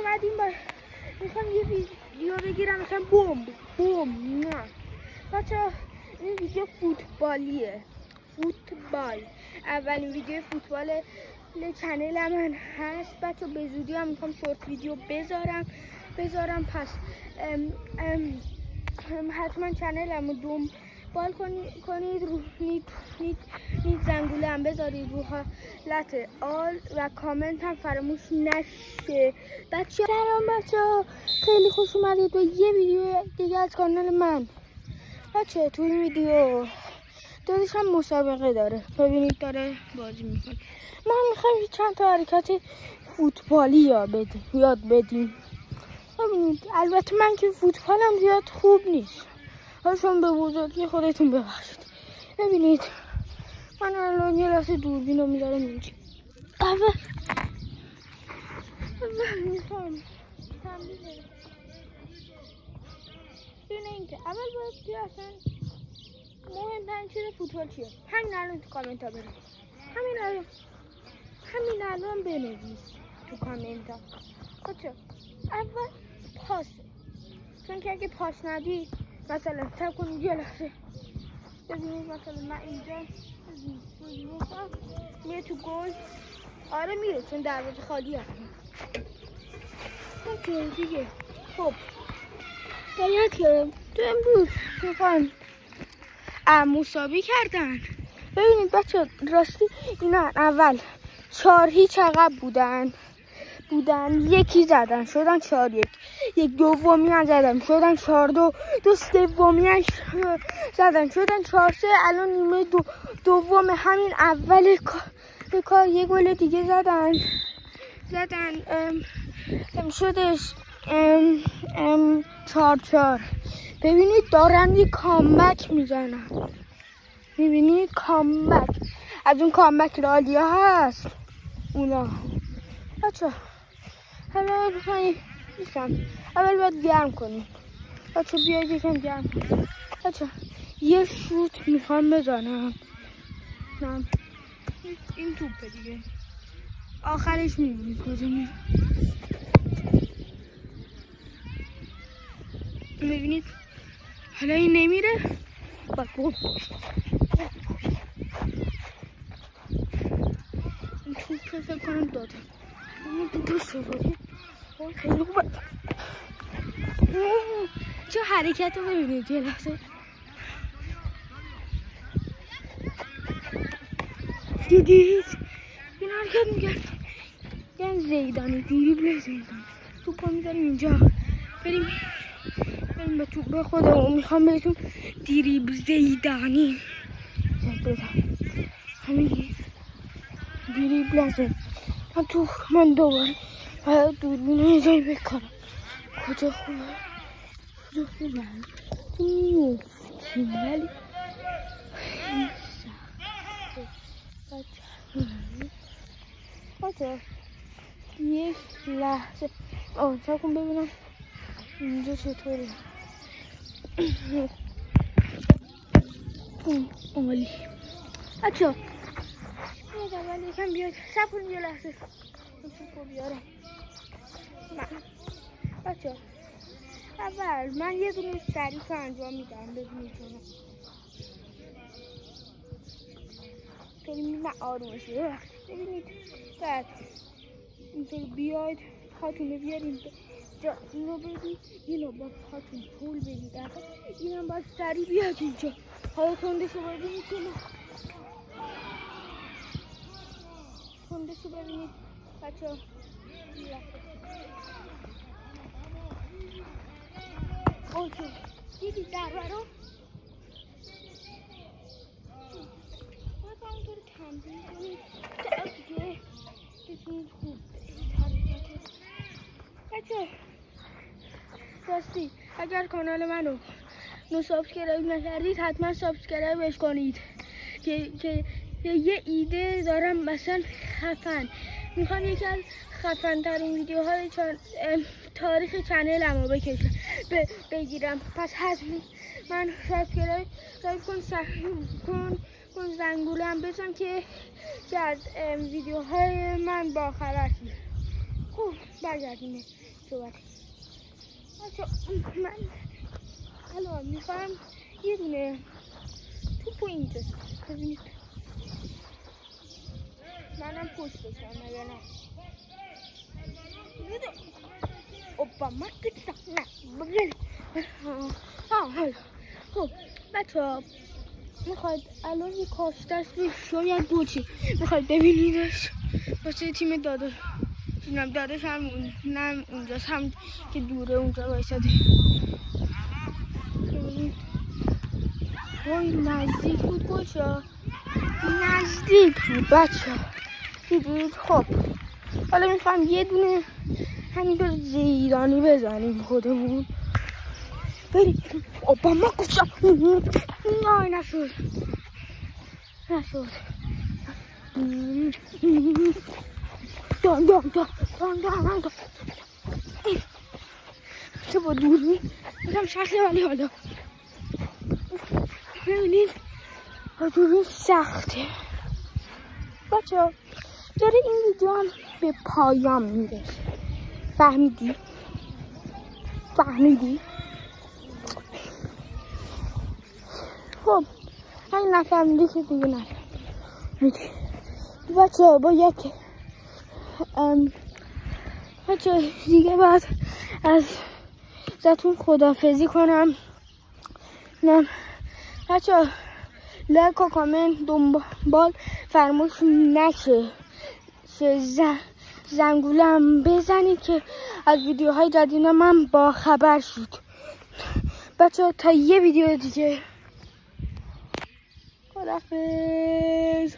اومدیم میخوام یه ویدیو بگیرم مثلا بوم نه بچه این ویدیو فوتبالیه. فوتبال اولین ویدیو فوتبال چنل من هست بچه. به زودی هم میخوام شورت ویدیو بذارم پس حتما چنلم رو دنبال کنید. نید زنگوله هم بذارید رو حالت آل و کامنت هم فراموش نشه بچه. سلام بچه، خیلی خوش اومدید به یه ویدیو دیگه از کانال من بچه. تو این ویدیو دادش هم مسابقه داره، ببینید داره بازی میکنه. ما میخوایم چند تا حرکت فوتبالی یاد بدیم. ببینید البته من که فوتبالم زیاد خوب نیست، هاشون به بزرگی خودتون ببخشید. ببینید من الان یه لحظه دوربین رو میذارم اینجا. اول میخوام تمرین ببینید که اول باید که اصلا مهمترین چیز فوتبال چیه؟ همین الان تو کامنت ها برید، همین الان بنویس تو کامنت ها. بچه اول پاس، چون که اگه پاس ندی مثلا سب کنید یه لحظه ببینید مثلا من اینجا میره تو گل. آره میره چون دروازه خالی هست بچه دیگه. خب باید که تو امروز میخوان مساوی کردن. ببینید بچه راستی اینا اول 4-0 عقب بودن یکی زدن شدن 4-1، یک دومی هم زدن شدن 4-2، دو سومی هم زدن شدن 4-3. الان نیمه دوم همین اول کار یه گل دیگه زدن شدش 4-4. ببینید دارن یه کامبک میزنن، میبینید کامبک از اون کامبک رالیا هست اونا بچه. حالا اول باید گرم کنیم بچه، بیاید یکم گرم کنیم بچه. یه شوت میخوام بزنم، این توپه دیگه آخرش میبینید کجا میره. میبینید حالا این نمیره این توپ فکر کنم داده این دو شروعی خیلی خوبه. چه حرکت رو ببینید یه لحظه دیدید این حرکت میگرد یعنی زیدانی دریبل زیدانی. توپ رو میذاریم اینجا بریم به توپ خودمون. میخوام بهتون دریبل زیدانی بزنم، همین دریبل زیدانی. من دوباره باید دوربین رو یه جایی بکنم. کجا خوبه تو میفتیم ولی خیلی سخته بچه. یک لحظه چه کن ببینم اینجا چطوره. عالی بچه. اول یکم بیاید سب کنید یه لحظه توپو بیارم بچه. اول من یه دونه سریف انجام میدم ببینید چونه خیلی من آرومشه. ببینید بعد اینطور بیاید پاتونو بیارید جا اینو بدید، اینو با پاتون پول بدید اینم باید سریع بیاد اینجا. حالا تندشو ببینید تندشو ببینید بچه. اوکی دیدید ضربه رو باید با اونطور تمرین کنید تا دیگه بتونید خوب حرکت بچه. راستی اگر کانال منو سابسکرایب نکردید حتما سابسکرایبش کنید که یه ایده دارم مثلا خفن. میخوام یکی از خفن ترین ویدیوهای تاریخ چنلم رو بگیرم. پس حتما من سابسکرایب کن زنگوله هم بزن که از ویدیوهای من با خبر شید. خب برگردیم صحبت. من الان میخوام یه دونه توپو اینجا ببینید. منم پشتشم مگه نه؟ اوپا مکتا نه بگل. خب بچه ها میخواید الان یه کاشته است شاید بوچی میخواید ببینیدش واسه تیم داداش. داداش هم نه اونجاست، هم که دوره اونجا بایستده. وای نزدیک بود بچه، نزدیک بود بچه دیدید. خب حالا میخوام یه دونه همینطور زیرانی بزنیم خودمون بریم. اوپا ما کچا نه نشد دان چه با دوری بودم شخصه. ولی حالا ببینید دوری سخته بچه ها. داره این ویدیو هم به پایان میرسه. فهمیدی؟ خب این نفهمیدی که دیگه نفهمیدی بچه ها. باید که بچه دیگه باید از ازتون خداحافظی کنم. نه بچه ها لایک و کامنت دنبال فراموش نشه. زنگولم بزنید که از ویدیوهای جدید من با خبر شید بچه ها. تا یه ویدیو دیگه خداحافظ.